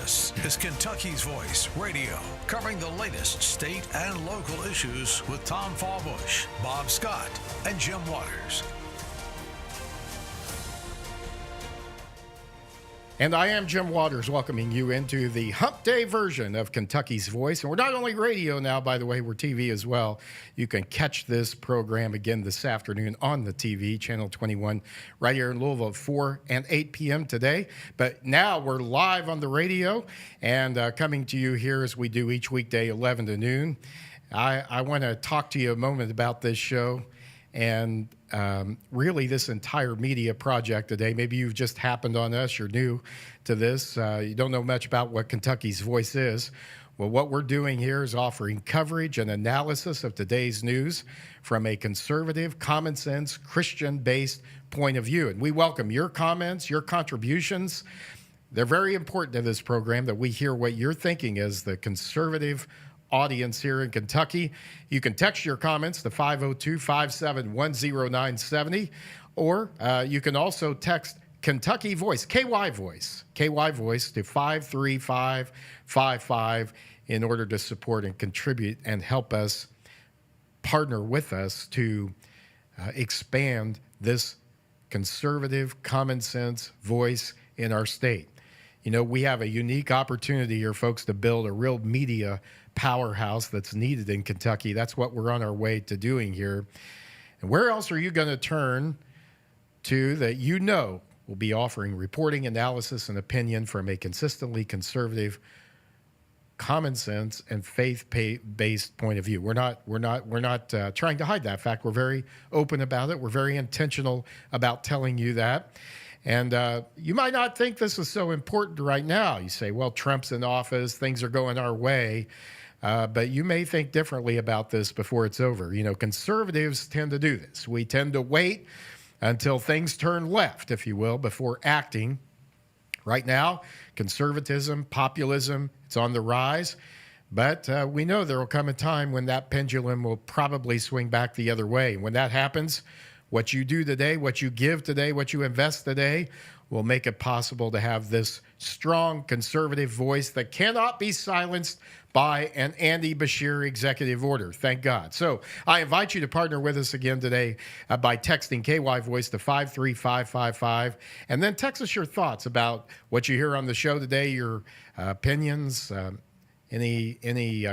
This is Kentucky's Voice Radio, covering the latest state and local issues with Tom Fallbush, Bob Scott, and Jim Waters. And I am Jim Waters, welcoming you into the Hump Day version of Kentucky's Voice. And we're not only radio now, by the way, we're TV as well. You can catch this program again this afternoon on the TV, Channel 21, right here in Louisville at 4 and 8 p.m. today. But now we're live on the radio and coming to you here as we do each weekday, 11 to noon. I want to talk to you a moment about this show and really this entire media project today. Maybe you've just happened on us, you're new to this, you don't know much about what Kentucky's Voice is. Well, what we're doing here is offering coverage and analysis of today's news from a conservative, common sense, Christian-based point of view. And we welcome your comments, your contributions. They're very important to this program that we hear what you're thinking as the conservative audience here in Kentucky. You can text your comments to 502-571-0970, or you can also text Kentucky Voice, KY Voice to 53555 in order to support and contribute and help us partner with us to expand this conservative, common sense voice in our state. You know, we have a unique opportunity here, folks, to build a real media powerhouse that's needed in Kentucky. That's what we're on our way to doing here. And where else are you going to turn to that you know will be offering reporting, analysis, and opinion from a consistently conservative, common sense, and faith-based point of view? We're not trying to hide that fact. We're very open about it. We're very intentional about telling you that. And you might not think this is so important right now. You say, well, Trump's in office, things are going our way. But you may think differently about this before it's over. You know, conservatives tend to do this. We tend to wait until things turn left, if you will, before acting. Right now, conservatism, populism, it's on the rise. But we know there will come a time when that pendulum will probably swing back the other way. And when that happens, what you do today, what you give today, what you invest today will make it possible to have this strong conservative voice that cannot be silenced by an Andy Bashir executive order. Thank God. So I invite you to partner with us again today by texting KY Voice to 53555, and then text us your thoughts about what you hear on the show today, your opinions, any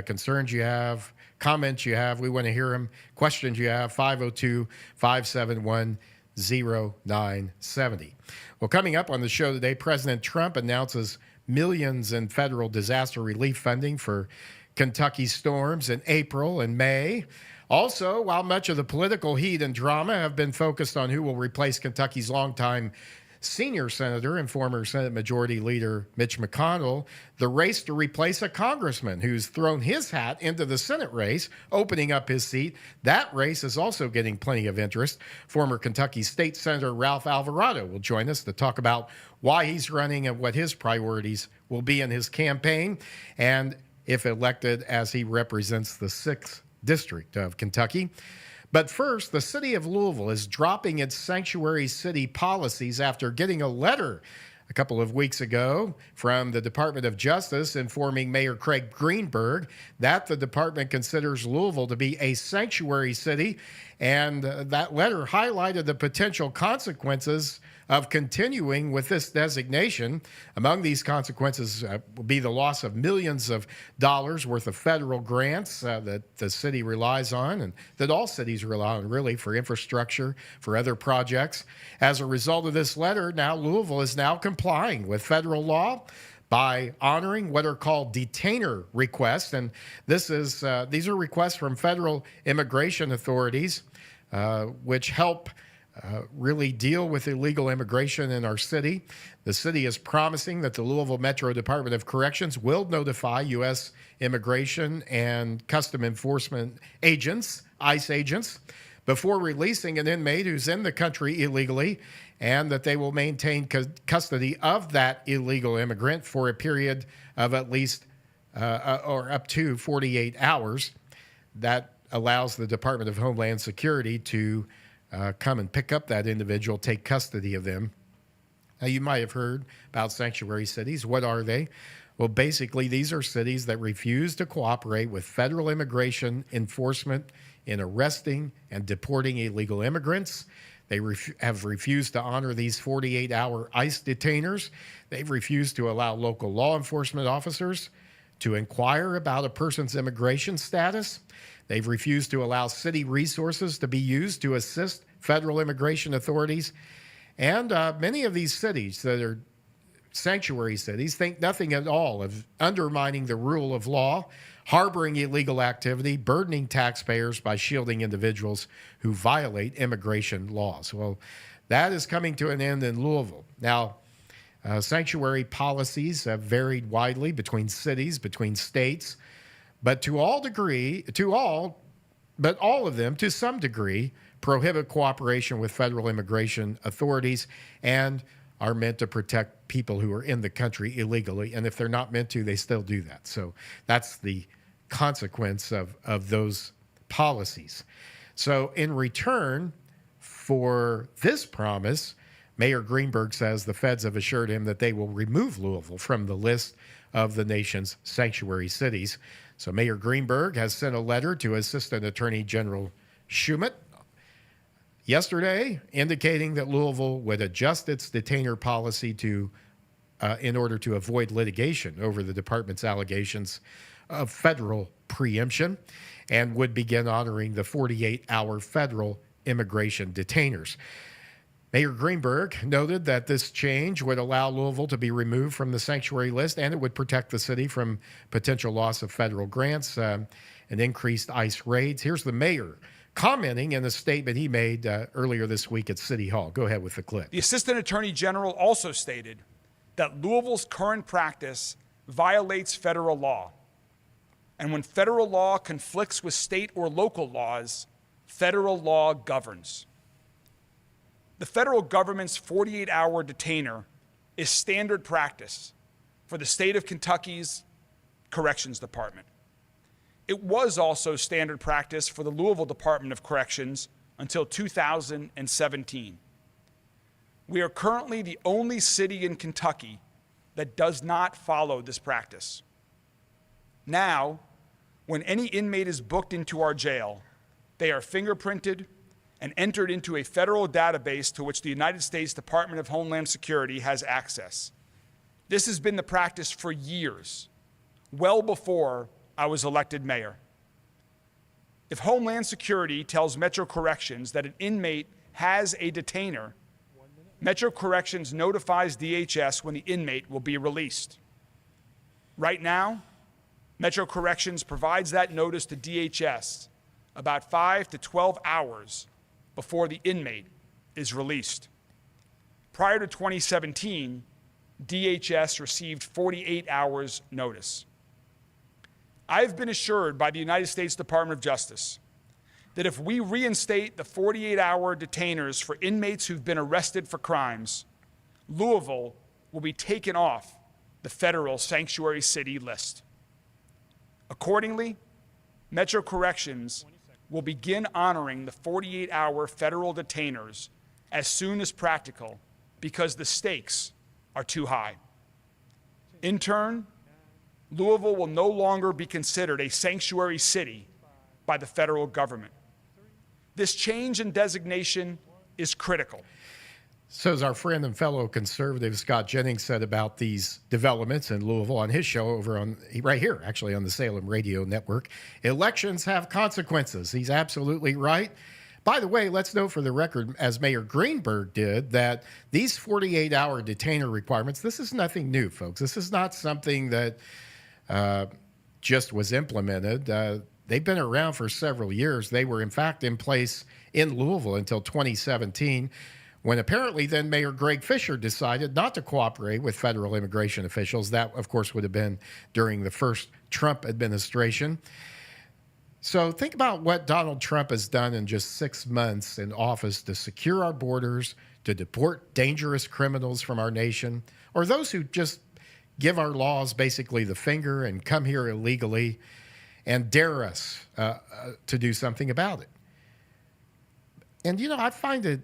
concerns you have, comments you have. We want to hear them. Questions you have, 502-571-0970. Well, coming up on the show today, President Trump announces millions in federal disaster relief funding for Kentucky storms in April and May. Also, while much of the political heat and drama have been focused on who will replace Kentucky's longtime senior senator and former Senate Majority Leader Mitch McConnell, the race to replace a congressman who's thrown his hat into the Senate race, opening up his seat, that race is also getting plenty of interest. Former Kentucky State Senator Ralph Alvarado will join us to talk about why he's running and what his priorities will be in his campaign, and if elected, as he represents the 6th District of Kentucky. But first, the city of Louisville is dropping its sanctuary city policies after getting a letter a couple of weeks ago from the Department of Justice informing Mayor Craig Greenberg that the department considers Louisville to be a sanctuary city. And that letter highlighted the potential consequences of continuing with this designation. Among these consequences will be the loss of millions of dollars worth of federal grants that the city relies on, and that all cities rely on, really, for infrastructure, for other projects. As a result of this letter, now Louisville is now complying with federal law by honoring what are called detainer requests. And these are requests from federal immigration authorities, which help really deal with illegal immigration in our city. The city is promising that the Louisville Metro Department of Corrections will notify U.S. Immigration and Custom Enforcement agents, ICE agents, before releasing an inmate who's in the country illegally, and that they will maintain custody of that illegal immigrant for a period of at least or up to 48 hours. That allows the Department of Homeland Security to come and pick up that individual, take custody of them. Now, you might have heard about sanctuary cities. What are they? Well, basically, these are cities that refuse to cooperate with federal immigration enforcement in arresting and deporting illegal immigrants. They have refused to honor these 48-hour ICE detainers. They've refused to allow local law enforcement officers to inquire about a person's immigration status. They've refused to allow city resources to be used to assist federal immigration authorities. And many of these cities that are sanctuary cities think nothing at all of undermining the rule of law, harboring illegal activity, burdening taxpayers by shielding individuals who violate immigration laws. Well, that is coming to an end in Louisville. Now, sanctuary policies have varied widely between cities, between states, but all of them, to some degree, prohibit cooperation with federal immigration authorities and are meant to protect people who are in the country illegally. And if they're not meant to, they still do that. So that's the consequence of those policies. So in return for this promise, Mayor Greenberg says the feds have assured him that they will remove Louisville from the list of the nation's sanctuary cities. So Mayor Greenberg has sent a letter to Assistant Attorney General Schumett yesterday, indicating that Louisville would adjust its detainer policy in order to avoid litigation over the department's allegations of federal preemption and would begin honoring the 48-hour federal immigration detainers. Mayor Greenberg noted that this change would allow Louisville to be removed from the sanctuary list, and it would protect the city from potential loss of federal grants and increased ICE raids. Here's the mayor commenting in a statement he made earlier this week at City Hall. Go ahead with the clip. The Assistant Attorney General also stated that Louisville's current practice violates federal law. And when federal law conflicts with state or local laws, federal law governs. The federal government's 48-hour detainer is standard practice for the state of Kentucky's Corrections Department. It was also standard practice for the Louisville Department of Corrections until 2017. We are currently the only city in Kentucky that does not follow this practice. Now, when any inmate is booked into our jail, they are fingerprinted and entered into a federal database to which the United States Department of Homeland Security has access. This has been the practice for years, well before I was elected mayor. If Homeland Security tells Metro Corrections that an inmate has a detainer, Metro Corrections notifies DHS when the inmate will be released. Right now, Metro Corrections provides that notice to DHS about 5 to 12 hours before the inmate is released. Prior to 2017, DHS received 48 hours notice. I've been assured by the United States Department of Justice that if we reinstate the 48-hour detainers for inmates who've been arrested for crimes, Louisville will be taken off the federal sanctuary city list. Accordingly, Metro Corrections will begin honoring the 48-hour federal detainers as soon as practical because the stakes are too high. In turn, Louisville will no longer be considered a sanctuary city by the federal government. This change in designation is critical. So as our friend and fellow conservative Scott Jennings said about these developments in Louisville on his show right here, actually on the Salem Radio Network, elections have consequences. He's absolutely right. By the way, let's note for the record, as Mayor Greenberg did, that these 48-hour detainer requirements, this is nothing new, folks. This is not something that just was implemented. They've been around for several years. They were, in fact, in place in Louisville until 2017, when apparently then Mayor Greg Fisher decided not to cooperate with federal immigration officials. That, of course, would have been during the first Trump administration. So think about what Donald Trump has done in just 6 months in office to secure our borders, to deport dangerous criminals from our nation, or those who just give our laws basically the finger and come here illegally and dare us to do something about it. And, you know, I find it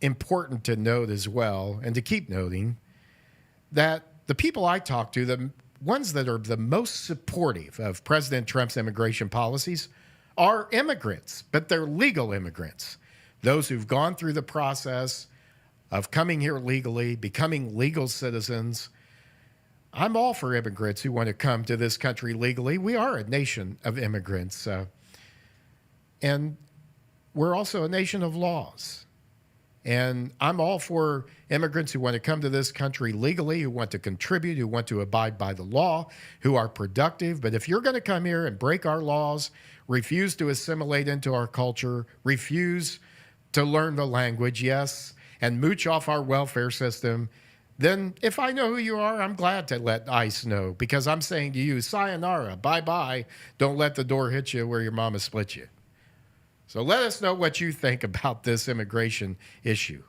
important to note as well, and to keep noting, that the people I talk to, the ones that are the most supportive of President Trump's immigration policies are immigrants, but they're legal immigrants. Those who've gone through the process of coming here legally, becoming legal citizens. I'm all for immigrants who want to come to this country legally. We are a nation of immigrants. And we're also a nation of laws. And I'm all for immigrants who want to come to this country legally, who want to contribute, who want to abide by the law, who are productive. But if you're going to come here and break our laws, refuse to assimilate into our culture, refuse to learn the language, yes, and mooch off our welfare system, then if I know who you are, I'm glad to let ICE know, because I'm saying to you, sayonara, bye-bye. Don't let the door hit you where your mama split you. So let us know what you think about this immigration issue.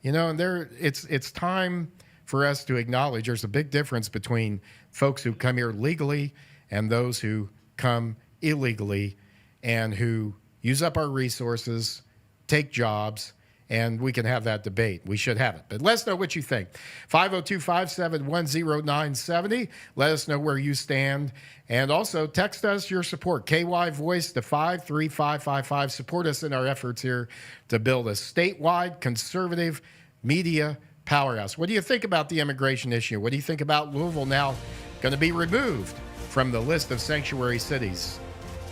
You know, and it's time for us to acknowledge there's a big difference between folks who come here legally and those who come illegally and who use up our resources, take jobs, and we can have that debate. We should have it. But let us know what you think. 502-571-0970. Let us know where you stand. And also text us your support, KY Voice, to 53555. Support us in our efforts here to build a statewide conservative media powerhouse. What do you think about the immigration issue? What do you think about Louisville now going to be removed from the list of sanctuary cities?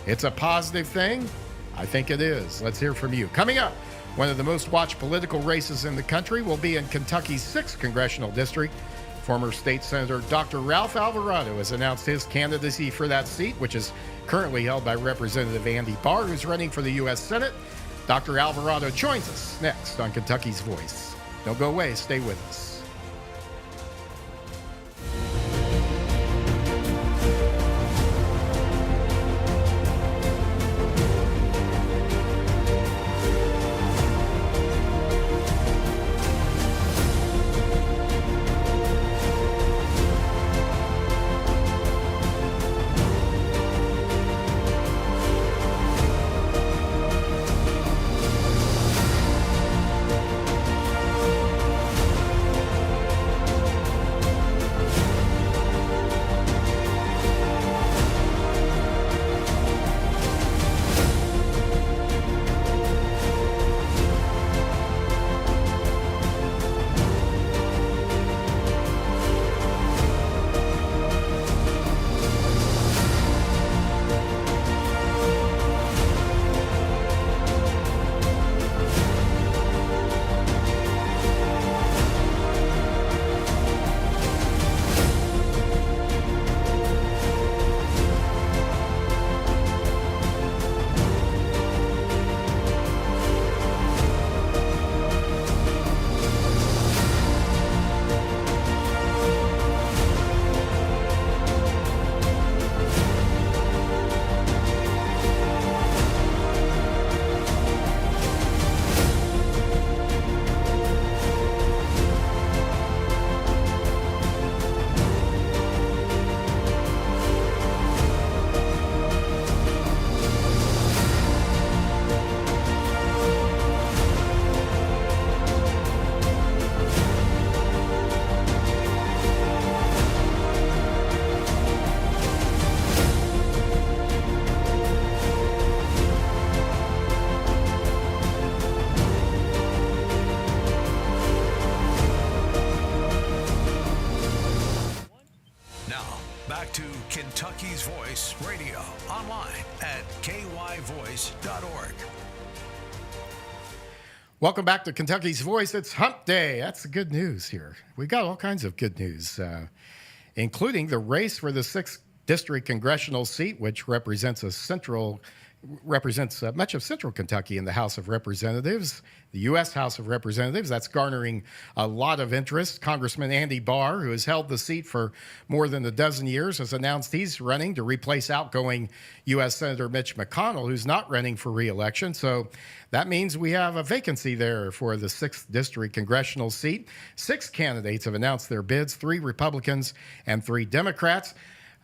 It's a positive thing? I think it is. Let's hear from you. Coming up, one of the most watched political races in the country will be in Kentucky's 6th congressional district. Former state senator Dr. Ralph Alvarado has announced his candidacy for that seat, which is currently held by Representative Andy Barr, who's running for the U.S. Senate. Dr. Alvarado joins us next on Kentucky's Voice. Don't go away. Stay with us. Back to Kentucky's Voice Radio, online at kyvoice.org. Welcome back to Kentucky's Voice. It's Hump Day. That's the good news here. We got all kinds of good news, including the race for the 6th district congressional seat, which represents much of central Kentucky in the House of Representatives, the U.S. House of Representatives. That's garnering a lot of interest. Congressman Andy Barr, who has held the seat for more than a dozen years, has announced he's running to replace outgoing U.S. Senator Mitch McConnell, who's not running for re-election. So that means we have a vacancy there for the 6th district congressional seat. 6 candidates have announced their bids, 3 Republicans and 3 Democrats.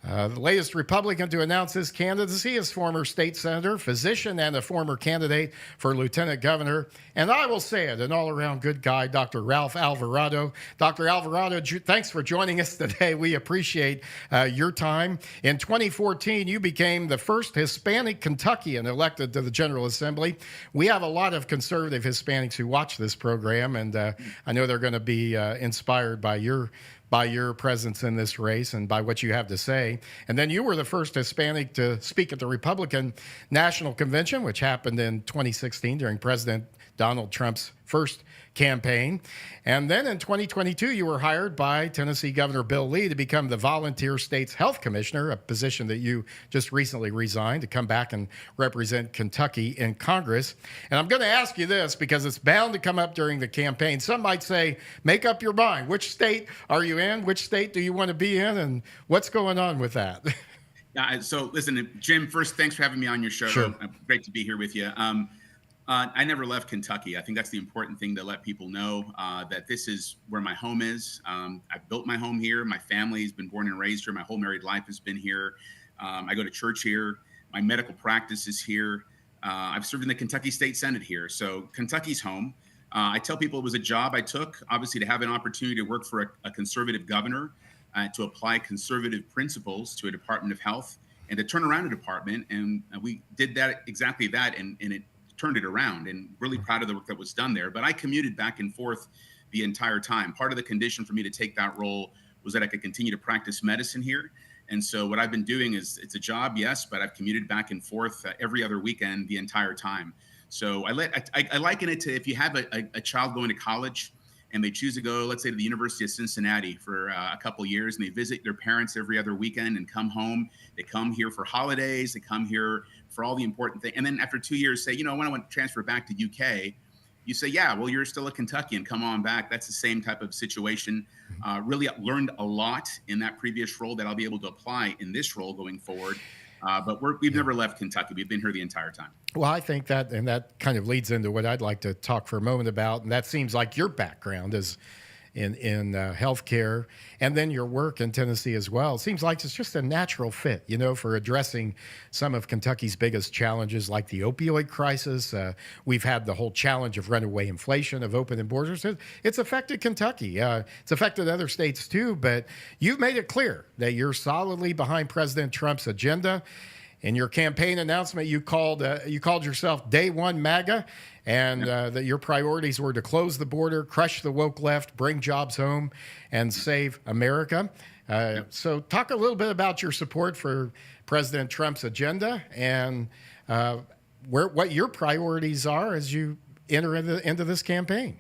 The latest Republican to announce his candidacy is former state senator, physician, and a former candidate for lieutenant governor. And I will say it, an all around good guy, Dr. Ralph Alvarado. Dr. Alvarado, thanks for joining us today. We appreciate your time. In 2014, you became the first Hispanic Kentuckian elected to the General Assembly. We have a lot of conservative Hispanics who watch this program, and I know they're going to be inspired by your presence in this race and by what you have to say. And then you were the first Hispanic to speak at the Republican National Convention, which happened in 2016 during President Donald Trump's first campaign. And then in 2022, you were hired by Tennessee Governor Bill Lee to become the volunteer state's health commissioner, a position that you just recently resigned to come back and represent Kentucky in Congress. And I'm going to ask you this because it's bound to come up during the campaign. Some might say, make up your mind. Which state are you in? Which state do you want to be in? And what's going on with that? So listen, Jim, first, thanks for having me on your show. Sure. Great to be here with you. I never left Kentucky. I think that's the important thing to let people know, that this is where my home is. I built my home here. My family's been born and raised here. My whole married life has been here. I go to church here. My medical practice is here. I've served in the Kentucky State Senate here. So Kentucky's home. I tell people it was a job I took, obviously, to have an opportunity to work for a conservative governor, to apply conservative principles to a Department of Health and to turn around a department. And we did that, exactly that, and it turned it around, and really proud of the work that was done there. But I commuted back and forth the entire time. Part of the condition for me to take that role was that I could continue to practice medicine here. And so what I've been doing is, it's a job, yes, but I've commuted back and forth every other weekend the entire time. So I liken it to if you have a child going to college and they choose to go, let's say, to the University of Cincinnati for a couple of years, and they visit their parents every other weekend and come home. They come here for holidays. They come here for all the important things. And then after 2 years say, when I want to transfer back to UK, you say, yeah, well, you're still a Kentuckian. Come on back. That's the same type of situation. Really learned a lot in that previous role that I'll be able to apply in this role going forward. But we've never left Kentucky. We've been here the entire time. Well, I think that, and that kind of leads into what I'd like to talk for a moment about, and that seems like your background is in healthcare, and then your work in Tennessee as well. It seems like it's just a natural fit, for addressing some of Kentucky's biggest challenges, like the opioid crisis. We've had the whole challenge of runaway inflation, of opening borders. It's affected Kentucky. It's affected other states too, but you've made it clear that you're solidly behind President Trump's agenda. In your campaign announcement, you called yourself Day One MAGA, and that your priorities were to close the border, crush the woke left, bring jobs home, and save America. So talk a little bit about your support for President Trump's agenda and what your priorities are as you enter into this campaign.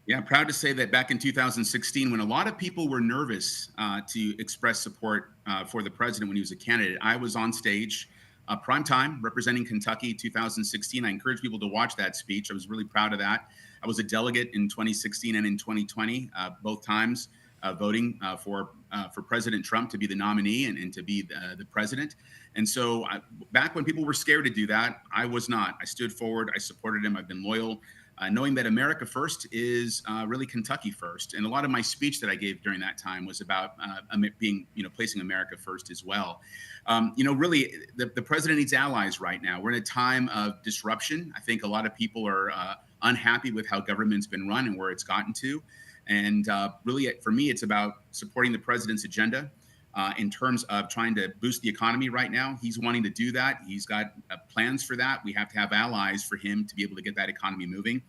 Yeah, I'm proud to say that back in 2016, when a lot of people were nervous to express support for the president when he was a candidate, I was on stage, prime time, representing Kentucky 2016. I encourage people to watch that speech. I was really proud of that. I was a delegate in 2016 and in 2020, both times voting for President Trump to be the nominee and to be the president. And so back when people were scared to do that, I was not. I stood forward. I supported him. I've been loyal. Knowing that America first is really Kentucky first. And a lot of my speech that I gave during that time was about placing America first as well. Really, the president needs allies right now. We're in a time of disruption. I think a lot of people are unhappy with how government's been run and where it's gotten to. And really, for me, it's about supporting the president's agenda. In terms of trying to boost the economy right now. He's wanting to do that. He's got plans for that. We have to have allies for him to be able to get that economy moving.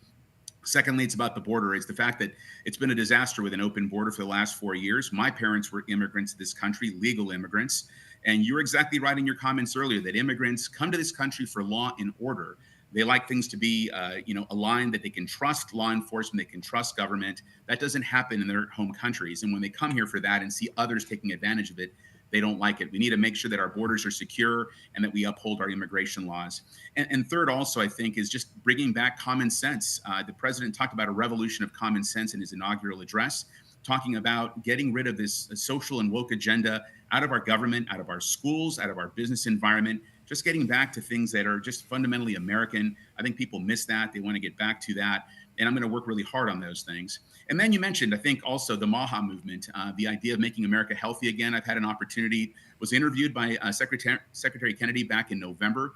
Secondly, it's about the border. It's the fact that it's been a disaster with an open border for the last 4 years. My parents were immigrants to this country, legal immigrants. And you're exactly right in your comments earlier that immigrants come to this country for law and order. They like things to be, aligned, that they can trust law enforcement, they can trust government. That doesn't happen in their home countries. And when they come here for that and see others taking advantage of it, they don't like it. We need to make sure that our borders are secure and that we uphold our immigration laws. And third, also, I think, is just bringing back common sense. The president talked about a revolution of common sense in his inaugural address, talking about getting rid of this social and woke agenda out of our government, out of our schools, out of our business environment, just getting back to things that are just fundamentally American. I think people miss that. They want to get back to that. and I'm going to work really hard on those things. And then you mentioned, I think, also the MAHA movement, the idea of making America healthy again. I've had an opportunity, was interviewed by Secretary Kennedy back in November.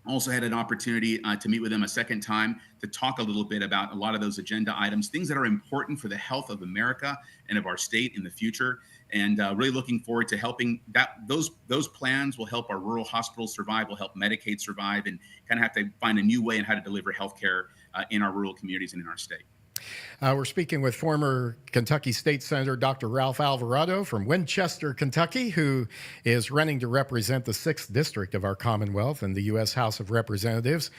Also had an opportunity to meet with him a second time to talk a little bit about a lot of those agenda items, things that are important for the health of America and of our state in the future. And really looking forward to helping those plans will help our rural hospitals survive, will help Medicaid survive, and kind of have to find a new way in how to deliver healthcare in our rural communities and in our state. We're speaking with former Kentucky State Senator Dr. Ralph Alvarado from Winchester, Kentucky, who is running to represent the 6th District of our Commonwealth in the U.S. House of Representatives.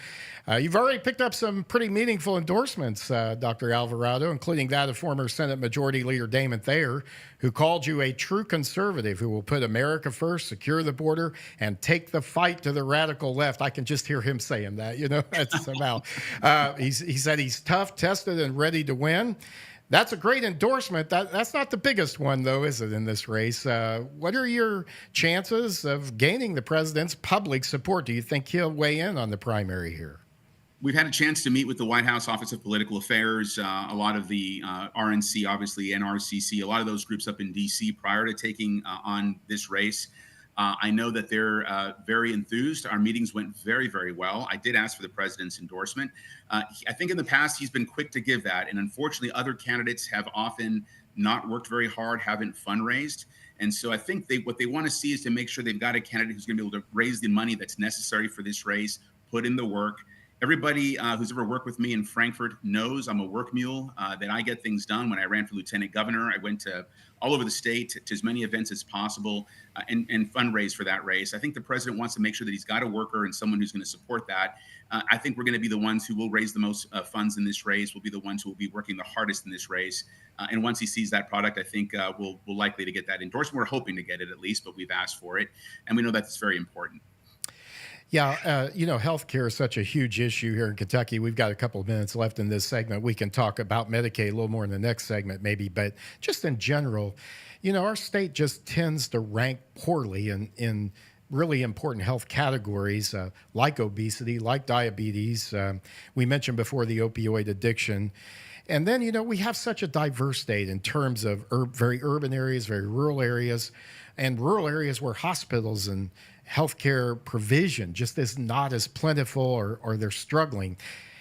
You've already picked up some pretty meaningful endorsements, Dr. Alvarado, including that of former Senate Majority Leader Damon Thayer, who called you a true conservative who will put America first, secure the border, and take the fight to the radical left. I can just hear him saying that, that's somehow. He said he's tough, tested, and ready to win. That's a great endorsement. That's not the biggest one, though, is it, in this race? What are your chances of gaining the president's public support? Do you think he'll weigh in on the primary here? We've had a chance to meet with the White House Office of Political Affairs, a lot of the RNC, obviously, NRCC, a lot of those groups up in D.C. prior to taking on this race. I know that they're very enthused. Our meetings went very, very well. I did ask for the president's endorsement. I think in the past, he's been quick to give that. And unfortunately, other candidates have often not worked very hard, haven't fundraised. And so I think what they want to see is to make sure they've got a candidate who's going to be able to raise the money that's necessary for this race, put in the work. Everybody who's ever worked with me in Frankfort knows I'm a work mule, that I get things done. When I ran for lieutenant governor, I went to all over the state to as many events as possible and fundraise for that race. I think the president wants to make sure that he's got a worker and someone who's going to support that. I think we're going to be the ones who will raise the most funds in this race. We'll be the ones who will be working the hardest in this race. And once he sees that product, I think we'll likely to get that endorsement. We're hoping to get it at least, but we've asked for it. And we know that's very important. Yeah, healthcare is such a huge issue here in Kentucky. We've got a couple of minutes left in this segment. We can talk about Medicaid a little more in the next segment, maybe. But just in general, our state just tends to rank poorly in really important health categories like obesity, like diabetes. We mentioned before the opioid addiction. And then, we have such a diverse state in terms of very urban areas, very rural areas, and rural areas where hospitals and healthcare provision just is not as plentiful or they're struggling.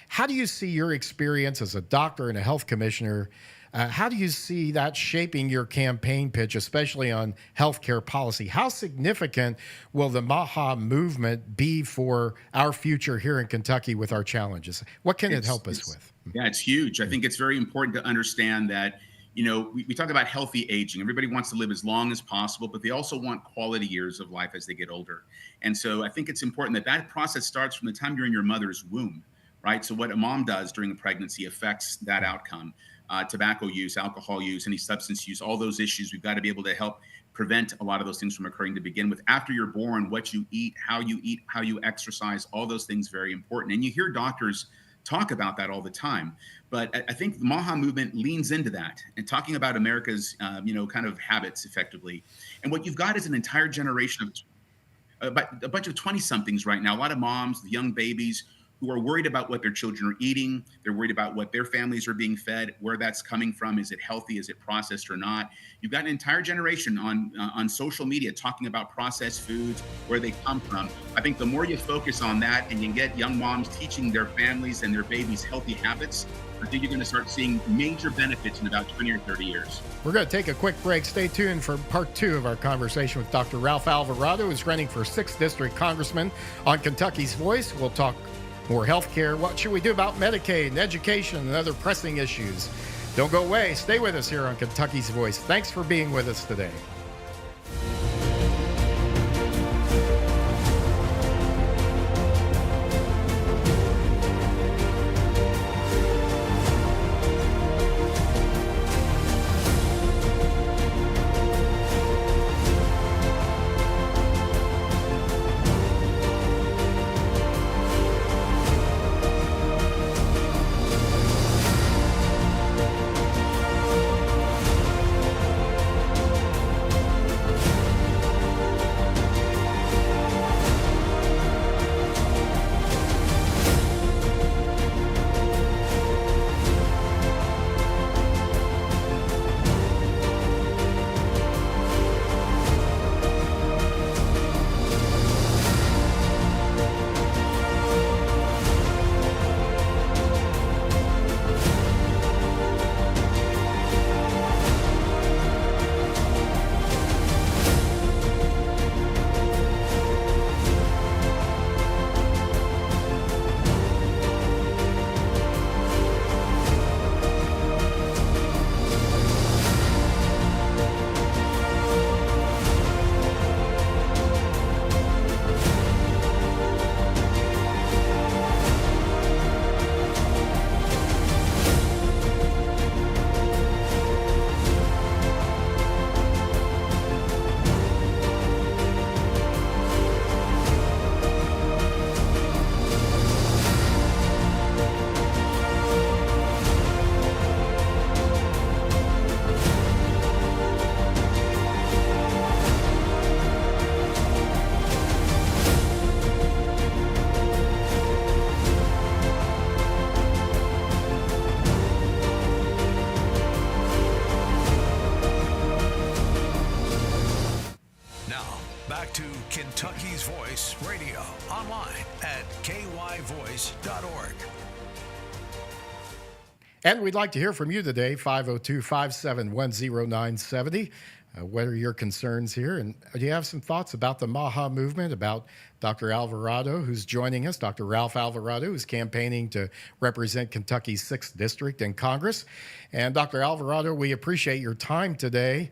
How do you see your experience as a doctor and a health commissioner? How do you see that shaping your campaign pitch, especially on healthcare policy? How significant will the MAHA movement be for our future here in Kentucky with our challenges? What can it help us with? Yeah, it's huge. I think it's very important to understand that we talk about healthy aging. Everybody wants to live as long as possible, but they also want quality years of life as they get older. And so I think it's important that process starts from the time you're in your mother's womb, right? So what a mom does during a pregnancy affects that outcome. Tobacco use, alcohol use, any substance use, all those issues, we've got to be able to help prevent a lot of those things from occurring to begin with. After you're born, what you eat, how you exercise, all those things very important. And you hear doctors talk about that all the time. But I think the MAHA movement leans into that and talking about America's, kind of habits effectively. And what you've got is an entire generation of a bunch of 20-somethings right now, a lot of moms, young babies who are worried about what their children are eating. They're worried about what their families are being fed, where that's coming from. Is it healthy? Is it processed or not? You've got an entire generation on social media talking about processed foods, where they come from. I think the more you focus on that and you get young moms teaching their families and their babies healthy habits, I think you're going to start seeing major benefits in about 20 or 30 years. We're going to take a quick break. Stay tuned for part 2 of our conversation with Dr. Ralph Alvarado, who's running for 6th District Congressman on Kentucky's Voice. We'll talk more health care. What should we do about Medicaid and education and other pressing issues? Don't go away. Stay with us here on Kentucky's Voice. Thanks for being with us today. Kentucky's Voice Radio, online at kyvoice.org. And we'd like to hear from you today, 502-571-0970. What are your concerns here? And do you have some thoughts about the MAHA movement, about Dr. Alvarado, who's joining us, Dr. Ralph Alvarado, who's campaigning to represent Kentucky's 6th District in Congress. And Dr. Alvarado, we appreciate your time today.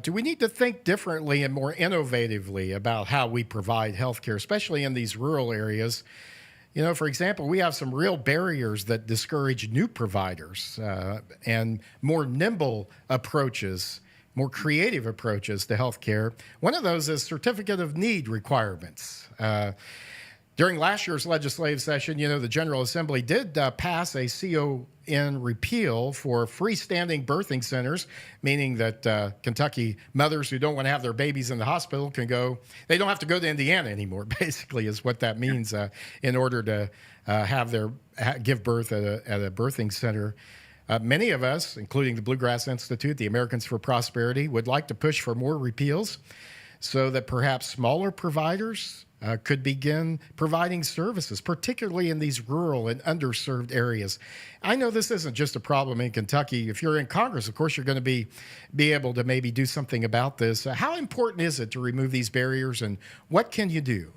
Do we need to think differently and more innovatively about how we provide health care, especially in these rural areas? You know, for example, we have some real barriers that discourage new providers and more nimble approaches, more creative approaches to healthcare. One of those is certificate of need requirements. During last year's legislative session, you know, the General Assembly did pass a CON repeal for freestanding birthing centers, meaning that Kentucky mothers who don't want to have their babies in the hospital can go, they don't have to go to Indiana anymore, basically, is what that means, in order to give birth at a birthing center. Many of us, including the Bluegrass Institute, the Americans for Prosperity, would like to push for more repeals so that perhaps smaller providers could begin providing services, particularly in these rural and underserved areas. I know this isn't just a problem in Kentucky. If you're in Congress, of course, you're going to be able to maybe do something about this. How important is it to remove these barriers, and what can you do?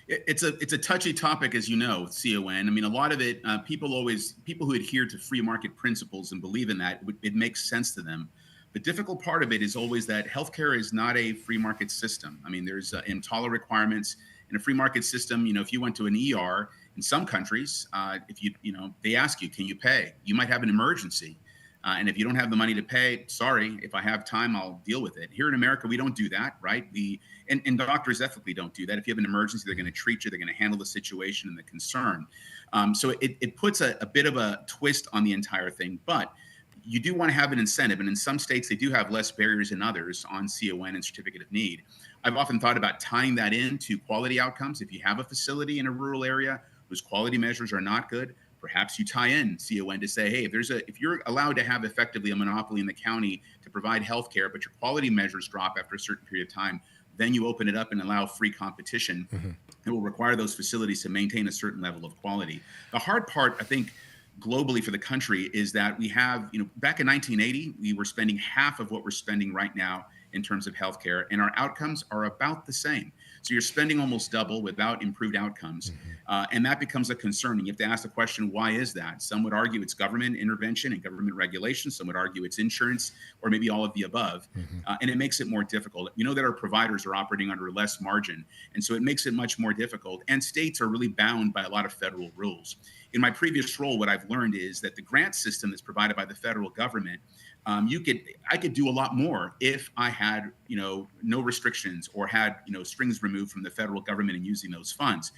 It's a touchy topic, as you know, CON. I mean, a lot of it, people who adhere to free market principles and believe in that, it makes sense to them. The difficult part of it is always that healthcare is not a free market system. I mean, there's EMTALA requirements in a free market system. You know, if you went to an ER in some countries, they ask you, can you pay? You might have an emergency. And if you don't have the money to pay, sorry, if I have time, I'll deal with it. Here in America, we don't do that, right? And doctors ethically don't do that. If you have an emergency, they're going to treat you. They're going to handle the situation and the concern. So it puts a bit of a twist on the entire thing. But you do want to have an incentive. And in some states, they do have less barriers than others on CON and certificate of need. I've often thought about tying that into quality outcomes. If you have a facility in a rural area whose quality measures are not good, perhaps you tie in CON to say, hey, if you're allowed to have effectively a monopoly in the county to provide health care, but your quality measures drop after a certain period of time, then you open it up and allow free competition. Mm-hmm. It will require those facilities to maintain a certain level of quality. The hard part, I think, globally for the country is that we have, back in 1980, we were spending half of what we're spending right now in terms of healthcare, and our outcomes are about the same. So you're spending almost double without improved outcomes. Mm-hmm. And that becomes a concern. And you have to ask the question, why is that? Some would argue it's government intervention and government regulation. Some would argue it's insurance, or maybe all of the above. Mm-hmm. And it makes it more difficult. You know that our providers are operating under less margin. And so it makes it much more difficult. And states are really bound by a lot of federal rules. In my previous role, what I've learned is that the grant system that's provided by the federal government, I could do a lot more if I had, no restrictions or had, strings removed from the federal government and using those funds.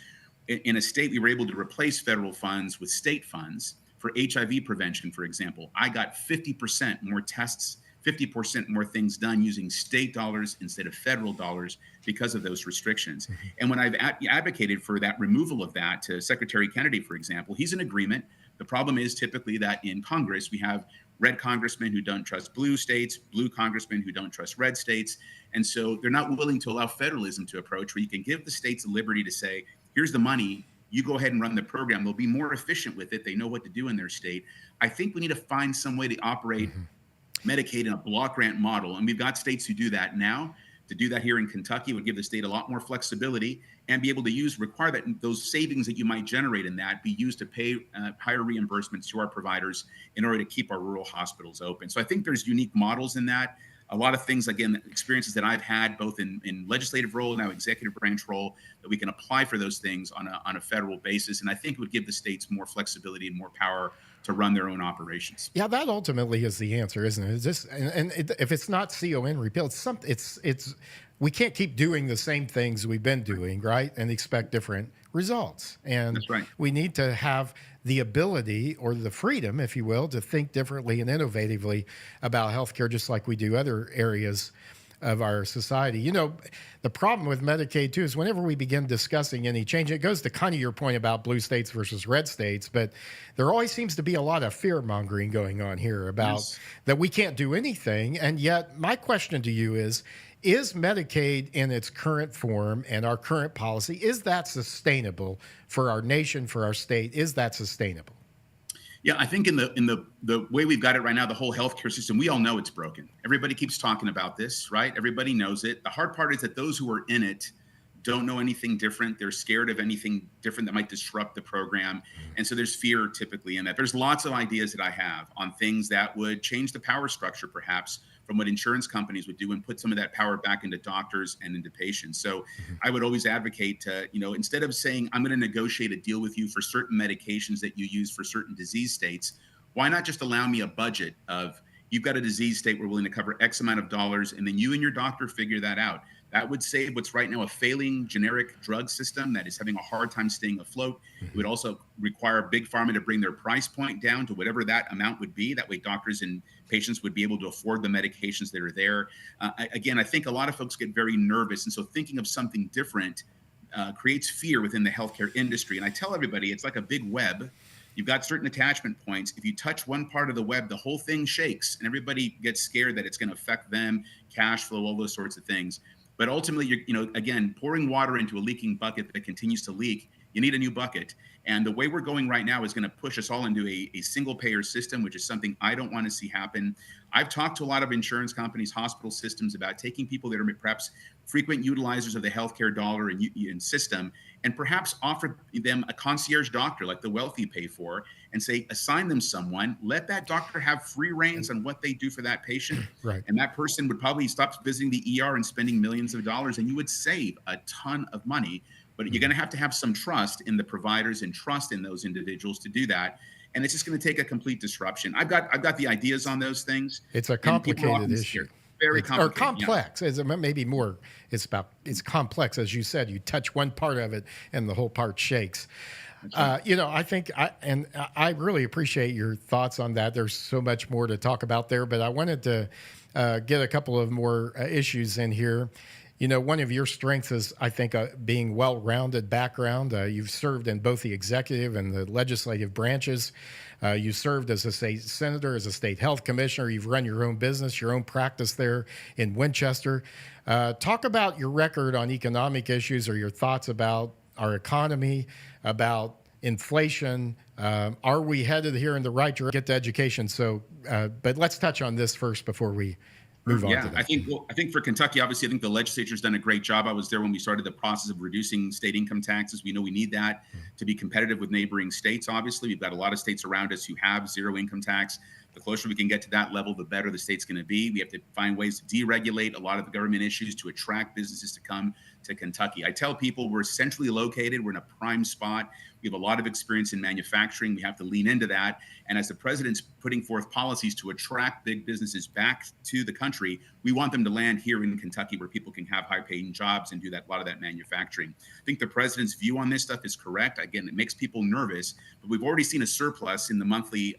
In a state, we were able to replace federal funds with state funds for HIV prevention, for example. I got 50% more tests, 50% more things done using state dollars instead of federal dollars because of those restrictions. Mm-hmm. And when I've advocated for that removal of that to Secretary Kennedy, for example, he's in agreement. The problem is typically that in Congress, we have red congressmen who don't trust blue states, blue congressmen who don't trust red states. And so they're not willing to allow federalism to approach where you can give the states the liberty to say, here's the money, you go ahead and run the program. They'll be more efficient with it. They know what to do in their state. I think we need to find some way to operate Medicaid in a block grant model. And we've got states who do that now. To do that here in Kentucky would give the state a lot more flexibility and be able to require that those savings that you might generate in that be used to pay higher reimbursements to our providers in order to keep our rural hospitals open. So I think there's unique models in that. A lot of things, again, experiences that I've had both in legislative role and now executive branch role, that we can apply for those things on a federal basis. And I think it would give the states more flexibility and more power to run their own operations. Yeah, that ultimately is the answer, isn't it? It's just, if it's not CON repeal, it's we can't keep doing the same things we've been doing, right? And expect different results. And that's right. We need to have the ability or the freedom, if you will, to think differently and innovatively about healthcare, just like we do other areas of our society. The problem with Medicaid, too, is whenever we begin discussing any change, it goes to kind of your point about blue states versus red states, but there always seems to be a lot of fear-mongering going on here about that we can't do anything. And yet my question to you is, Is Medicaid in its current form and our current policy, is that sustainable for our nation, for our state? Is that sustainable? Yeah, I think in the way we've got it right now, the whole healthcare system, we all know it's broken. Everybody keeps talking about this, right? Everybody knows it. The hard part is that those who are in it don't know anything different. They're scared of anything different that might disrupt the program. And so there's fear typically in that. There's lots of ideas that I have on things that would change the power structure, perhaps, from what insurance companies would do and put some of that power back into doctors and into patients. So I would always advocate to, instead of saying, I'm going to negotiate a deal with you for certain medications that you use for certain disease states, why not just allow me a budget of, you've got a disease state, we're willing to cover X amount of dollars, and then you and your doctor figure that out. That would save what's right now a failing generic drug system that is having a hard time staying afloat. It would also require big pharma to bring their price point down to whatever that amount would be. That way doctors and patients would be able to afford the medications that are there. Again, I think a lot of folks get very nervous. And so thinking of something different creates fear within the healthcare industry. And I tell everybody, it's like a big web. You've got certain attachment points. If you touch one part of the web, the whole thing shakes and everybody gets scared that it's going to affect them, cash flow, all those sorts of things. But ultimately, again, pouring water into a leaking bucket that continues to leak, you need a new bucket. And the way we're going right now is going to push us all into a single payer system, which is something I don't want to see happen. I've talked to a lot of insurance companies, hospital systems about taking people that are perhaps frequent utilizers of the healthcare dollar and system, and perhaps offer them a concierge doctor like the wealthy pay for, and say, assign them someone, let that doctor have free reins on what they do for that patient. Right. And that person would probably stop visiting the ER and spending millions of dollars, and you would save a ton of money. But you're going to have some trust in the providers and trust in those individuals to do that. And it's just going to take a complete disruption. I've got the ideas on those things. It's a complicated issue. Very complicated. Or complex. Yeah. Maybe more. It's complex. As you said, you touch one part of it and the whole part shakes. Right. I think I really appreciate your thoughts on that. There's so much more to talk about there, but I wanted to get a couple of more issues in here. One of your strengths is, I think, being well-rounded background. You've served in both the executive and the legislative branches. You served as a state senator, as a state health commissioner. You've run your own business, your own practice there in Winchester. Talk about your record on economic issues or your thoughts about our economy, about inflation. Are we headed here in the right direction? Get to education. So, but let's touch on this first before we move on to that. I think for Kentucky, obviously, I think the legislature's done a great job. I was there when we started the process of reducing state income taxes. We know we need that to be competitive with neighboring states. Obviously, we've got a lot of states around us who have zero income tax. The closer we can get to that level, the better the state's going to be. We have to find ways to deregulate a lot of the government issues to attract businesses to come to Kentucky. I tell people we're centrally located. We're in a prime spot. We have a lot of experience in manufacturing. We have to lean into that. And as the president's putting forth policies to attract big businesses back to the country, we want them to land here in Kentucky where people can have high-paying jobs and do a lot of that manufacturing. I think the president's view on this stuff is correct. Again, it makes people nervous, but we've already seen a surplus in the monthly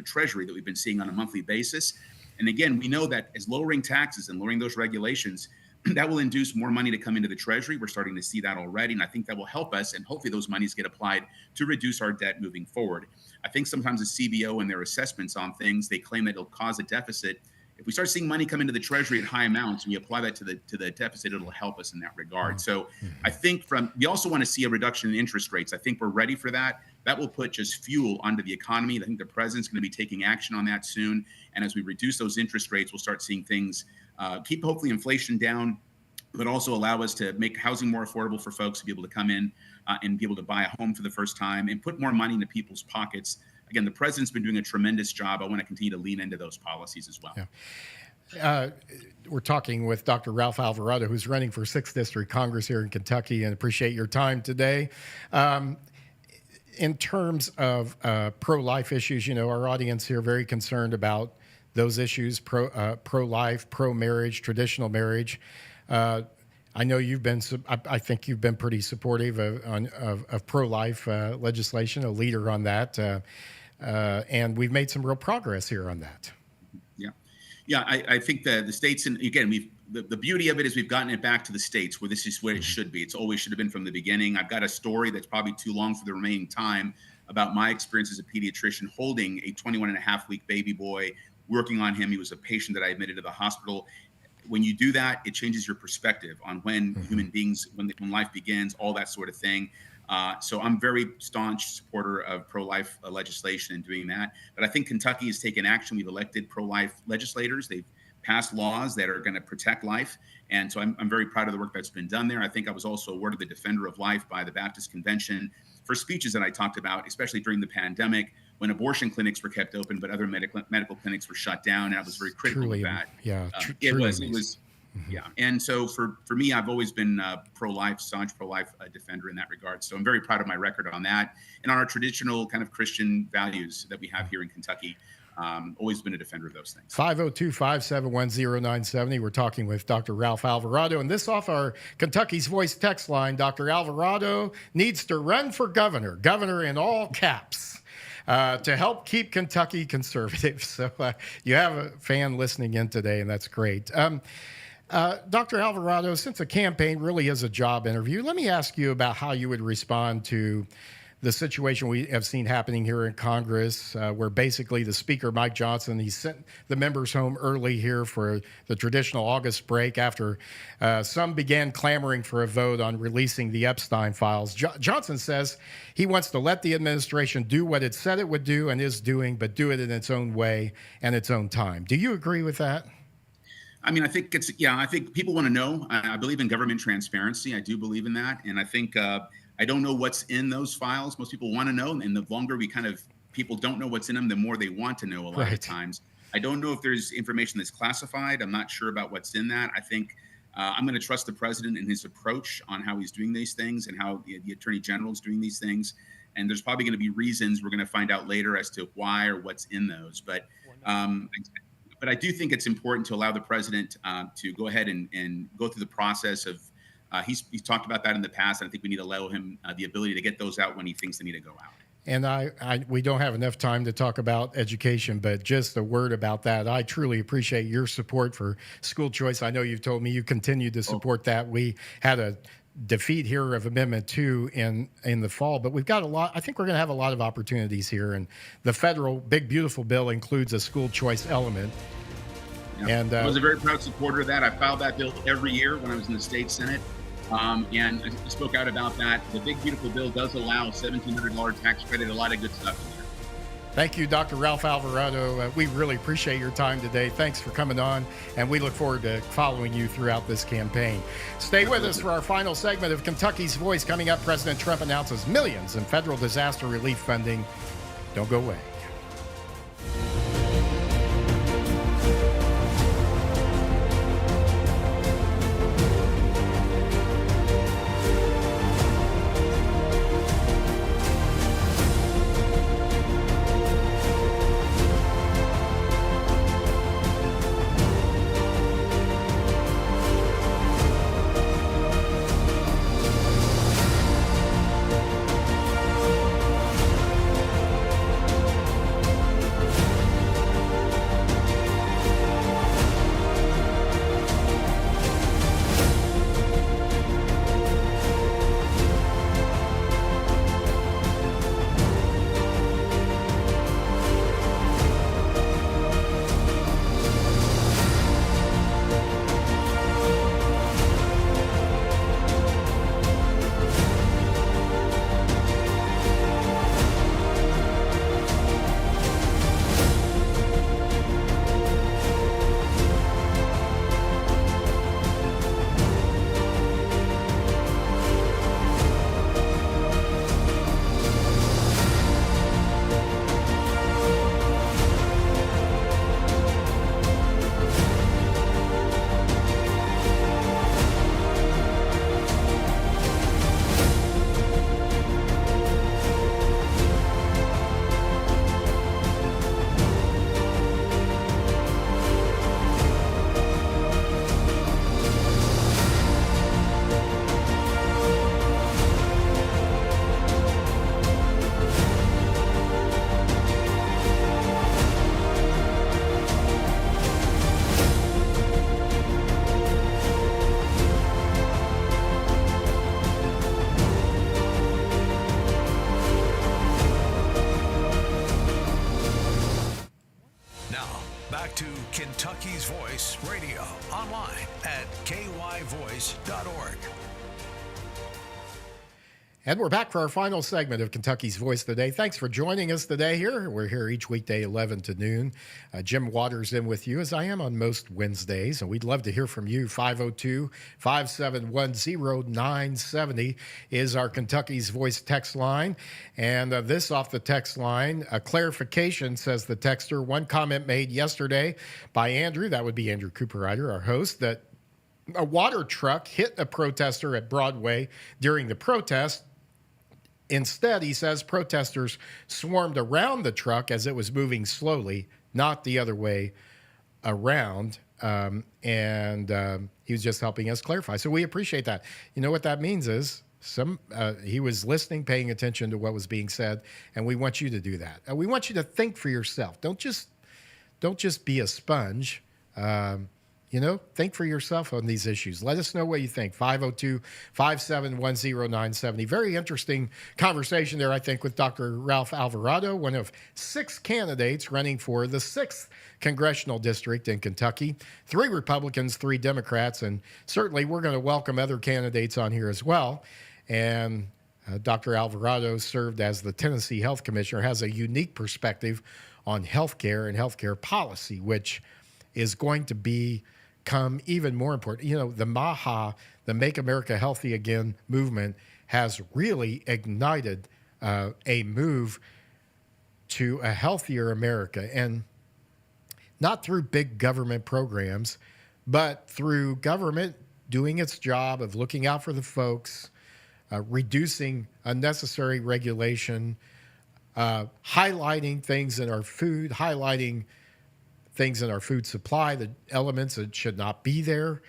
treasury that we've been seeing on a monthly basis. And again, we know that as lowering taxes and lowering those regulations, that will induce more money to come into the treasury. We're starting to see that already. And I think that will help us. And hopefully those monies get applied to reduce our debt moving forward. I think sometimes the CBO and their assessments on things, they claim that it'll cause a deficit. If we start seeing money come into the treasury at high amounts and we apply that to the deficit, it'll help us in that regard. So I think we also want to see a reduction in interest rates. I think we're ready for that. That will put just fuel onto the economy. I think the president's going to be taking action on that soon. And as we reduce those interest rates, we'll start seeing things keep hopefully inflation down, but also allow us to make housing more affordable for folks to be able to come in and be able to buy a home for the first time and put more money into people's pockets. Again, the president's been doing a tremendous job. I want to continue to lean into those policies as well. Yeah. We're talking with Dr. Ralph Alvarado, who's running for 6th District Congress here in Kentucky, and appreciate your time today. In terms of pro-life issues, our audience here very concerned about those issues, pro-life, pro-marriage, traditional marriage. I know I think you've been pretty supportive of pro-life legislation, a leader on that, and we've made some real progress here on that. Yeah, I think the states, and again, the beauty of it is we've gotten it back to the states where this is where it should be. It's always should have been from the beginning. I've got a story that's probably too long for the remaining time about my experience as a pediatrician holding a 21 and a half week baby boy, working on him. He was a patient that I admitted to the hospital. when you do that, it changes your perspective on when human beings, when life begins, all that sort of thing. So I'm very staunch supporter of pro-life legislation and doing that. But I think Kentucky has taken action. We've elected pro-life legislators. They've passed laws that are going to protect life. And so I'm very proud of the work that's been done there. I think I was also awarded the Defender of Life by the Baptist Convention for speeches that I talked about, especially during the pandemic, when abortion clinics were kept open, but other medical clinics were shut down. And I was very critical of that. Yeah, it was. Yeah. And so for me, I've always been pro-life, staunch pro-life defender in that regard. So I'm very proud of my record on that and on our traditional kind of Christian values that we have here in Kentucky. Always been a defender of those things. 502-571-0970. We're talking with Dr. Ralph Alvarado. And this off our Kentucky's Voice text line. Dr. Alvarado needs to run for governor in all caps, to help keep Kentucky conservative. So you have a fan listening in today, and that's great. Dr. Alvarado, since a campaign really is a job interview, let me ask you about how you would respond to the situation we have seen happening here in Congress, where basically the Speaker, Mike Johnson, he sent the members home early here for the traditional August break after some began clamoring for a vote on releasing the Epstein files. Johnson says he wants to let the administration do what it said it would do and is doing, but do it in its own way and its own time. Do you agree with that? I mean, I think I think people want to know. I believe in government transparency. I do believe in that. And I think I don't know what's in those files. Most people want to know. And the longer people don't know what's in them, the more they want to know a lot of times. I don't know if there's information that's classified. I'm not sure about what's in that. I think I'm going to trust the president in his approach on how he's doing these things and how the attorney general is doing these things. And there's probably going to be reasons we're going to find out later as to why or what's in those. But I do think it's important to allow the president to go ahead and go through the process of, he's talked about that in the past, and I think we need to allow him the ability to get those out when he thinks they need to go out. And we don't have enough time to talk about education, but just a word about that. I truly appreciate your support for school choice. I know you've told me you continue to support that. We had a defeat here of Amendment 2 in the fall, but we've got a lot. I think we're going to have a lot of opportunities here, and the federal big beautiful bill includes a school choice element. Yeah. And I was a very proud supporter of that. I filed that bill every year when I was in the state Senate, and I spoke out about that. The big beautiful bill does allow $1,700 tax credit, a lot of good stuff in there. Thank you, Dr. Ralph Alvarado. We really appreciate your time today. Thanks for coming on, and we look forward to following you throughout this campaign. Stay with us for our final segment of Kentucky's Voice. Coming up, President Trump announces millions in federal disaster relief funding. Don't go away. back to Kentucky's Voice Radio online at kyvoice.org. And we're back for our final segment of Kentucky's Voice today. Thanks for joining us today here. We're here each weekday, 11 to noon. Jim Waters in with you, as I am on most Wednesdays, and we'd love to hear from you. 502-571-0970 is our Kentucky's Voice text line. And this off the text line, a clarification, says the texter. One comment made yesterday by Andrew, that would be Andrew Cooperrider, our host, that a water truck hit a protester at Broadway during the protest. Instead, he says, protesters swarmed around the truck as it was moving slowly, not the other way around. He was just helping us clarify. So we appreciate that. You know what that means is he was listening, paying attention to what was being said, and we want you to do that. We want you to think for yourself. Don't just be a sponge. Think for yourself on these issues. Let us know what you think. 502-571-0970. Very interesting conversation there, I think, with Dr. Ralph Alvarado, one of 6 candidates running for the 6th congressional district in Kentucky. 3 Republicans, 3 Democrats, and certainly we're going to welcome other candidates on here as well. And Dr. Alvarado served as the Tennessee Health Commissioner, has a unique perspective on healthcare and healthcare policy, which is going to become even more important. The MAHA, the Make America Healthy Again movement, has really ignited a move to a healthier America, and not through big government programs, but through government doing its job of looking out for the folks, reducing unnecessary regulation, highlighting things in our food, highlighting things in our food supply, the elements that should not be there.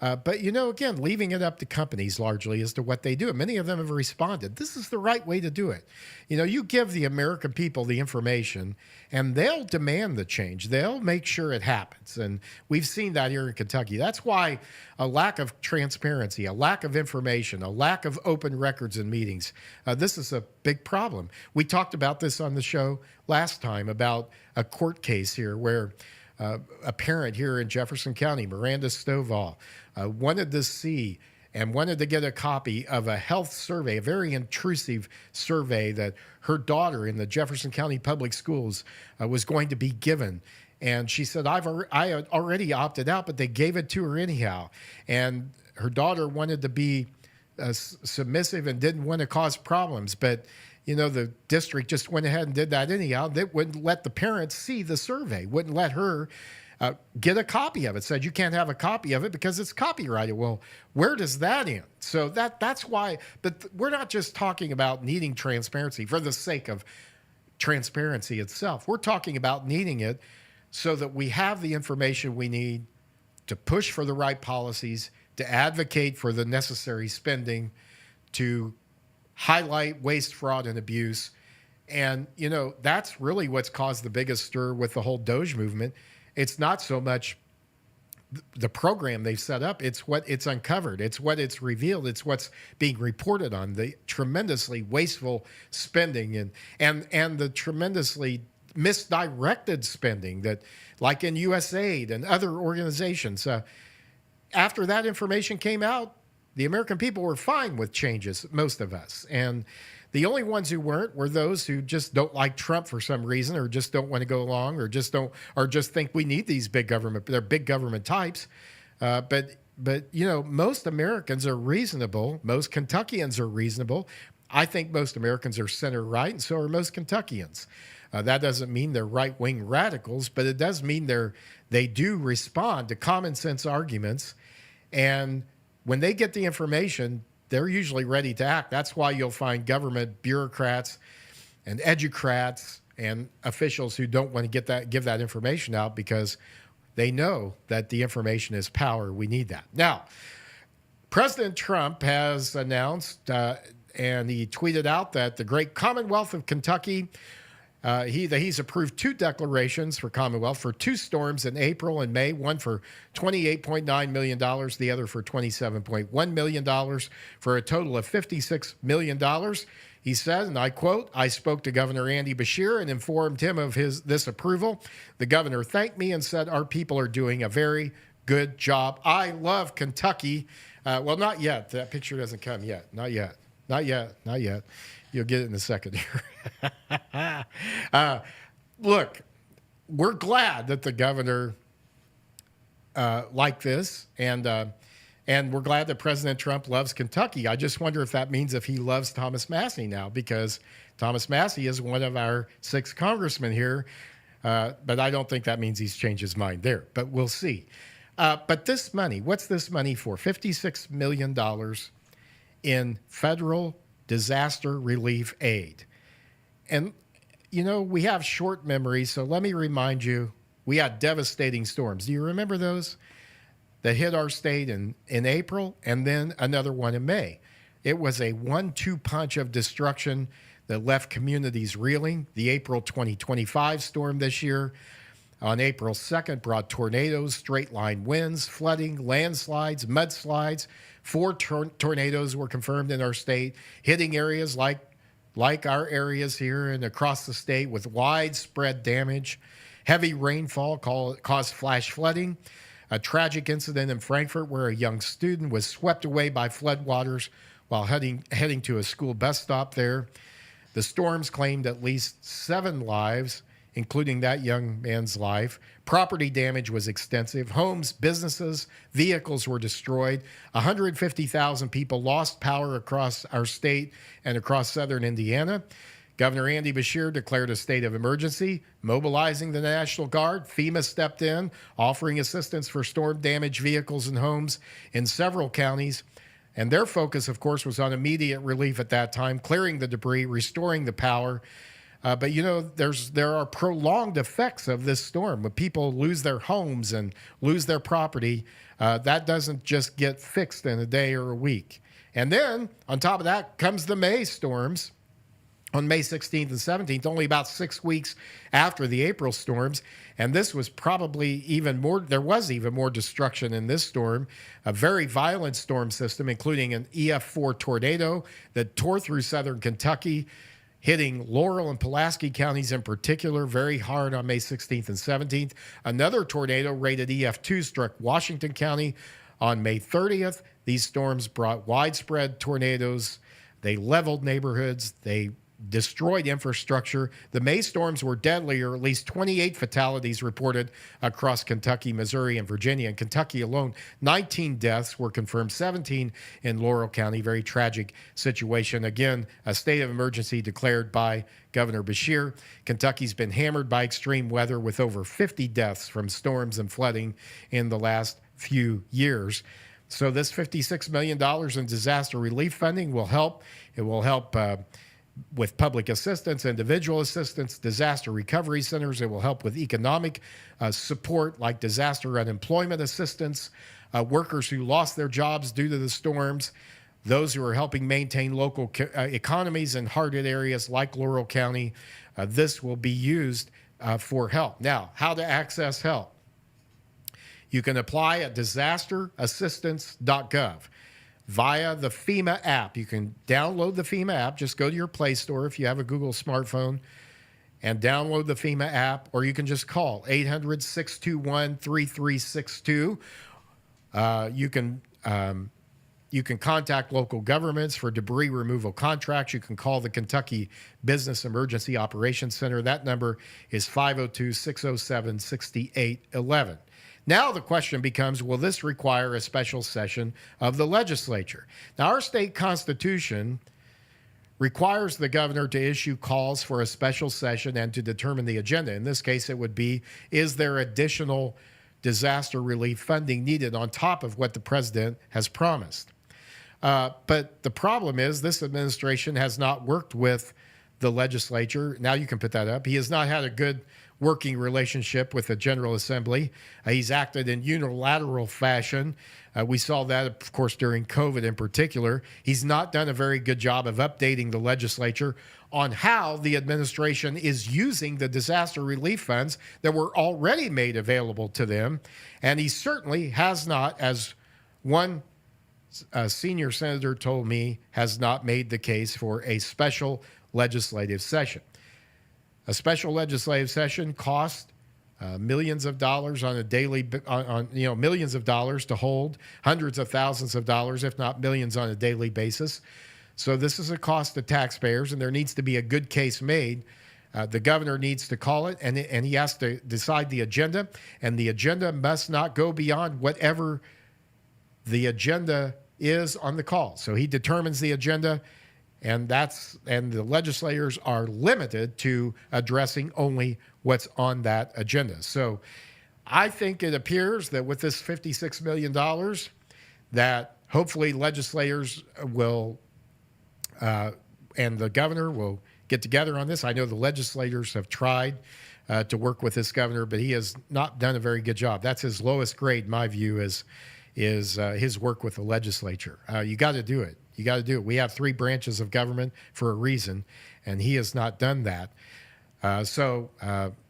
But, again, leaving it up to companies largely as to what they do. And many of them have responded. This is the right way to do it. You give the American people the information, and they'll demand the change. They'll make sure it happens. And we've seen that here in Kentucky. That's why a lack of transparency, a lack of information, a lack of open records in meetings, this is a big problem. We talked about this on the show last time about a court case here where a parent here in Jefferson County, Miranda Stovall, wanted to see and wanted to get a copy of a health survey, a very intrusive survey that her daughter in the Jefferson County Public Schools was going to be given. And she said, I had already opted out, but they gave it to her anyhow. And her daughter wanted to be submissive and didn't want to cause problems. But the district just went ahead and did that anyhow. They wouldn't let the parents see the survey, wouldn't let her get a copy of it. Said you can't have a copy of it because it's copyrighted. Well, where does that end? So that's why. But we're not just talking about needing transparency for the sake of transparency itself. We're talking about needing it so that we have the information we need to push for the right policies, to advocate for the necessary spending, to highlight waste, fraud, and abuse. And, that's really what's caused the biggest stir with the whole Doge movement. It's not so much the program they've set up, it's what it's uncovered, it's what it's revealed, it's what's being reported on, the tremendously wasteful spending and the tremendously misdirected spending that, like in USAID and other organizations. After that information came out, the American people were fine with changes, most of us. And the only ones who weren't were those who just don't like Trump for some reason, or just don't want to go along, or just think we need these big government. They're big government types. But most Americans are reasonable. Most Kentuckians are reasonable. I think most Americans are center right, and so are most Kentuckians. That doesn't mean they're right-wing radicals, but it does mean they do respond to common sense arguments. And when they get the information, they're usually ready to act. That's why you'll find government bureaucrats and educrats and officials who don't want to give that information out, because they know that the information is power. We need that. Now, President Trump has announced, and he tweeted out that the great Commonwealth of Kentucky, he's approved 2 declarations for Commonwealth for 2 storms in April and May, one for $28.9 million, the other for $27.1 million, for a total of $56 million. He said, and I quote, "I spoke to Governor Andy Beshear and informed him of this approval. The governor thanked me and said our people are doing a very good job. I love Kentucky." Well, not yet. That picture doesn't come yet. Not yet. Not yet. Not yet. You'll get it in a second here. Look, we're glad that the governor liked this, and we're glad that President Trump loves Kentucky. I just wonder if that means if he loves Thomas Massie now, because Thomas Massie is one of our 6 congressmen here, but I don't think that means he's changed his mind there, but we'll see. But this money, what's this money for? $56 million in federal disaster relief aid. And, you know, we have short memories, so let me remind you, we had devastating storms. Do you remember those that hit our state in April and then another one in May? It was a 1-2 punch of destruction that left communities reeling. The April 2025 storm this year on April 2nd brought tornadoes, straight-line winds, flooding, landslides, mudslides. 4 tornadoes were confirmed in our state, hitting areas like our areas here and across the state with widespread damage. Heavy rainfall caused flash flooding. A tragic incident in Frankfurt where a young student was swept away by floodwaters while heading to a school bus stop there. The storms claimed at least 7 lives, including that young man's life. Property damage was extensive. Homes, businesses, vehicles were destroyed. 150,000 people lost power across our state and across southern Indiana. Governor Andy Beshear declared a state of emergency, mobilizing the National Guard. FEMA stepped in, offering assistance for storm-damaged vehicles and homes in several counties. And their focus, of course, was on immediate relief at that time, clearing the debris, restoring the power. But, you know, there are prolonged effects of this storm. When people lose their homes and lose their property, that doesn't just get fixed in a day or a week. And then, on top of that, comes the May storms on May 16th and 17th, only about 6 weeks after the April storms. And this was probably even more, there was even more destruction in this storm. A very violent storm system, including an EF4 tornado that tore through southern Kentucky, hitting Laurel and Pulaski counties in particular very hard on May 16th and 17th. Another tornado rated EF2 struck Washington County on May 30th. These storms brought widespread tornadoes. They leveled neighborhoods. They destroyed infrastructure. The May storms were deadly, or at least 28 fatalities reported across Kentucky, Missouri, and Virginia. In Kentucky alone, 19 deaths were confirmed, 17 in Laurel County. Very tragic situation. Again, a state of emergency declared by Governor Beshear. Kentucky's been hammered by extreme weather with over 50 deaths from storms and flooding in the last few years. So this $56 million in disaster relief funding will help. It will help with public assistance, individual assistance, disaster recovery centers. It will help with economic support like disaster unemployment assistance, workers who lost their jobs due to the storms, those who are helping maintain local economies in hard-hit areas like Laurel County. This will be used for help. Now, how to access help? You can apply at disasterassistance.gov. Via the FEMA app. You can download the FEMA app. Just go to your Play Store if you have a Google smartphone and download the FEMA app, or you can just call 800-621-3362. You can contact local governments for debris removal contracts. You can call the Kentucky Business Emergency Operations Center. That number is 502-607-6811. Now the question becomes, will this require a special session of the legislature? Now, our state constitution requires the governor to issue calls for a special session and to determine the agenda. In this case, it would be, is there additional disaster relief funding needed on top of what the president has promised? But the problem is this administration has not worked with the legislature. Now you can put that up. He has not had a good working relationship with the General Assembly. He's acted in unilateral fashion. We saw that, of course, during COVID in particular. He's not done a very good job of updating the legislature on how the administration is using the disaster relief funds that were already made available to them. And he certainly has not, as one a senior senator told me, has not made the case for a special legislative session. A special legislative session costs millions of dollars on a daily, millions of dollars to hold, hundreds of thousands of dollars, if not millions, on a daily basis. So this is a cost to taxpayers, and there needs to be a good case made. The governor needs to call it, and he has to decide the agenda, and the agenda must not go beyond whatever the agenda is on the call. So he determines the agenda, and the legislators are limited to addressing only what's on that agenda. So I think it appears that with this $56 million, that hopefully legislators will and the governor will get together on this. I know the legislators have tried to work with this governor, but he has not done a very good job. That's his lowest grade, in my view, is his work with the legislature. You got to do it. You got to do it. We have 3 branches of government for a reason, and he has not done that. So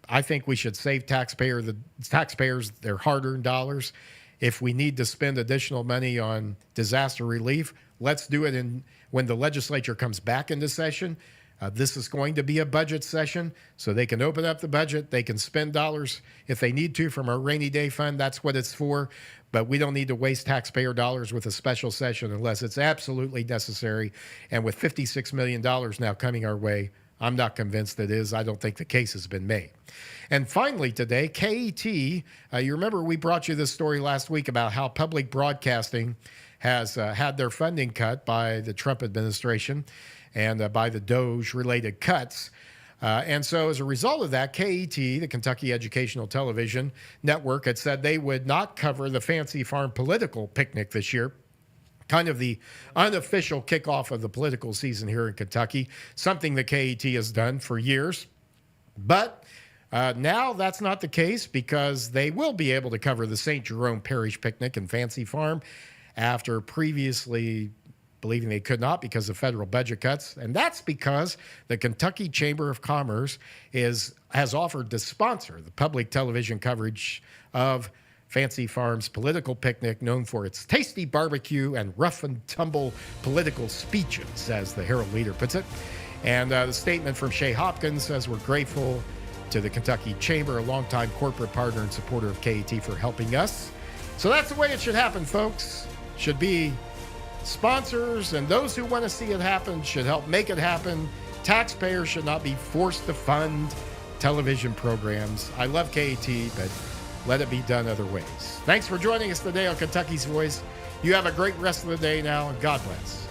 I think we should save the taxpayers their hard-earned dollars. If we need to spend additional money on disaster relief, let's do it when the legislature comes back into session. This is going to be a budget session, so they can open up the budget. They can spend dollars if they need to from our rainy day fund. That's what it's for. But we don't need to waste taxpayer dollars with a special session unless it's absolutely necessary. And with $56 million now coming our way, I'm not convinced it is. I don't think the case has been made. And finally today, KET, you remember we brought you this story last week about how public broadcasting has had their funding cut by the Trump administration and by the DOJ-related cuts. And so as a result of that, KET, the Kentucky Educational Television Network, had said they would not cover the Fancy Farm political picnic this year, kind of the unofficial kickoff of the political season here in Kentucky, something that KET has done for years. But now that's not the case, because they will be able to cover the St. Jerome Parish picnic and Fancy Farm after previously believing they could not because of federal budget cuts. And that's because the Kentucky Chamber of Commerce has offered to sponsor the public television coverage of Fancy Farm's political picnic, known for its tasty barbecue and rough and tumble political speeches, as the Herald Leader puts it. And the statement from Shay Hopkins says, "We're grateful to the Kentucky Chamber, a longtime corporate partner and supporter of KET, for helping us." So that's the way it should happen, folks. Should be sponsors, and those who want to see it happen should help make it happen. Taxpayers should not be forced to fund television programs. I love KET, but let it be done other ways. Thanks for joining us today on Kentucky's Voice. You have a great rest of the day now, and God bless.